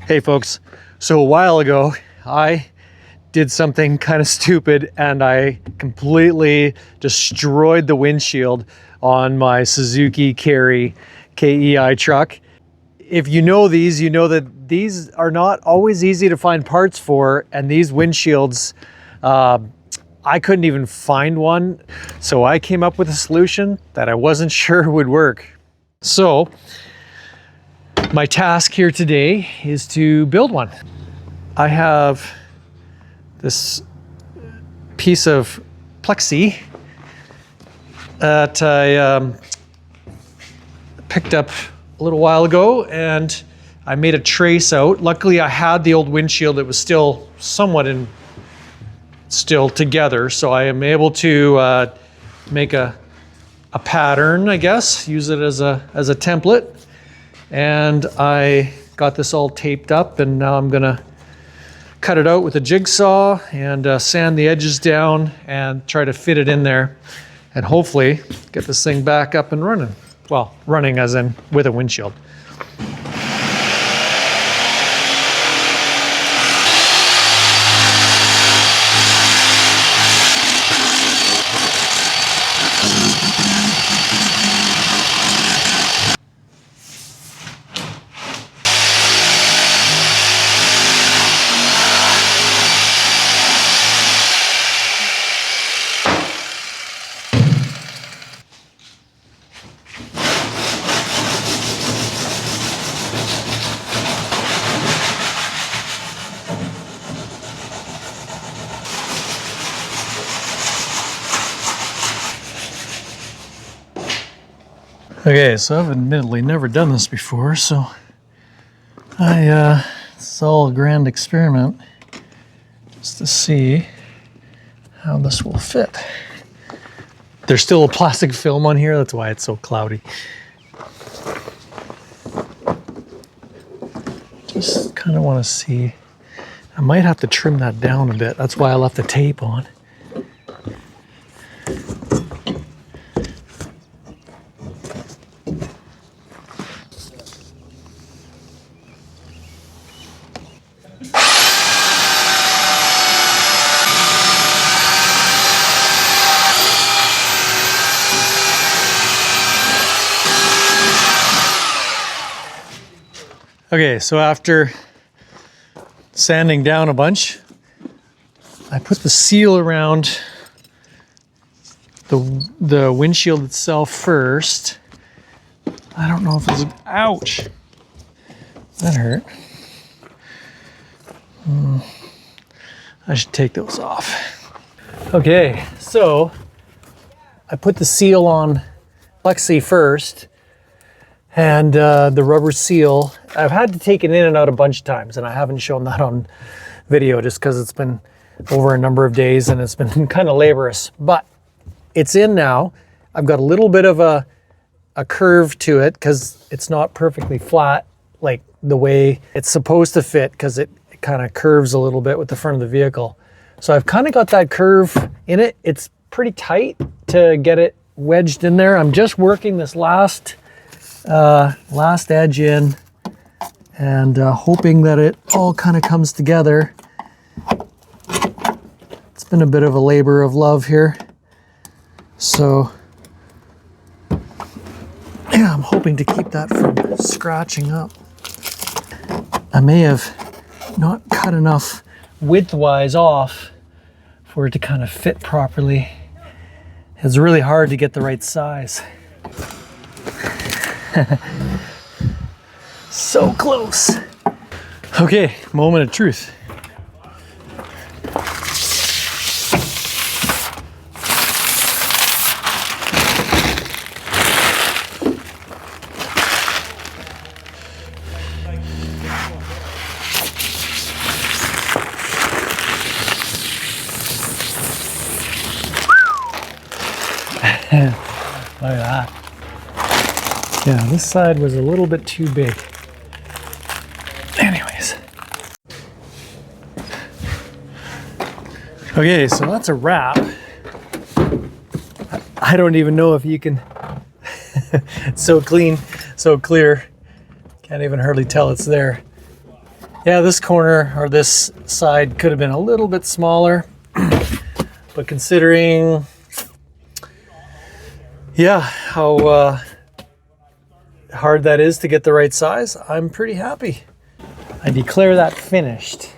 Hey folks, so a while ago I did something kind of stupid and I completely destroyed the windshield on my Suzuki Carry KEI truck. If you know these, you know that these are not always easy to find parts for, and these windshields, I couldn't even find one. So I came up with a solution that I wasn't sure would work. So my task here today is to build one. I have this piece of plexi that I picked up a little while ago, and I made a trace out. Luckily I had the old windshield that was still somewhat still together, so I am able to make a pattern, I guess, use it as a template. And I got this all taped up, and now I'm gonna cut it out with a jigsaw and sand the edges down and try to fit it in there and hopefully get this thing back up and running. Well, running as in with a windshield. Okay, so I've admittedly never done this before, so it's all a grand experiment just to see how this will fit. There's still a plastic film on here, that's why it's so cloudy. Just kind of want to see. I might have to trim that down a bit, that's why I left the tape on. Okay, so after sanding down a bunch, I put the seal around the windshield itself first. I don't know if it's, ouch, that hurt. I should take those off. Okay, so I put the seal on Plexi first. And the rubber seal, I've had to take it in and out a bunch of times, and I haven't shown that on video just because it's been over a number of days and it's been kind of laborious, but it's in now. I've got a little bit of a curve to it because it's not perfectly flat like the way it's supposed to fit, because it kind of curves a little bit with the front of the vehicle. So I've kind of got that curve in it. It's pretty tight to get it wedged in there. I'm just working this last edge in and hoping that it all kind of comes together. It's been a bit of a labor of love here, so yeah, I'm hoping to keep that from scratching up. I may have not cut enough width-wise off for it to kind of fit properly. It's really hard to get the right size. So close. Okay, moment of truth. Look at that. Yeah, this side was a little bit too big. Anyways. Okay, so that's a wrap. I don't even know if you can, it's so clean, so clear. Can't even hardly tell it's there. Yeah, this corner or this side could have been a little bit smaller, but considering, yeah, how hard that is to get the right size, I'm pretty happy. I declare that finished.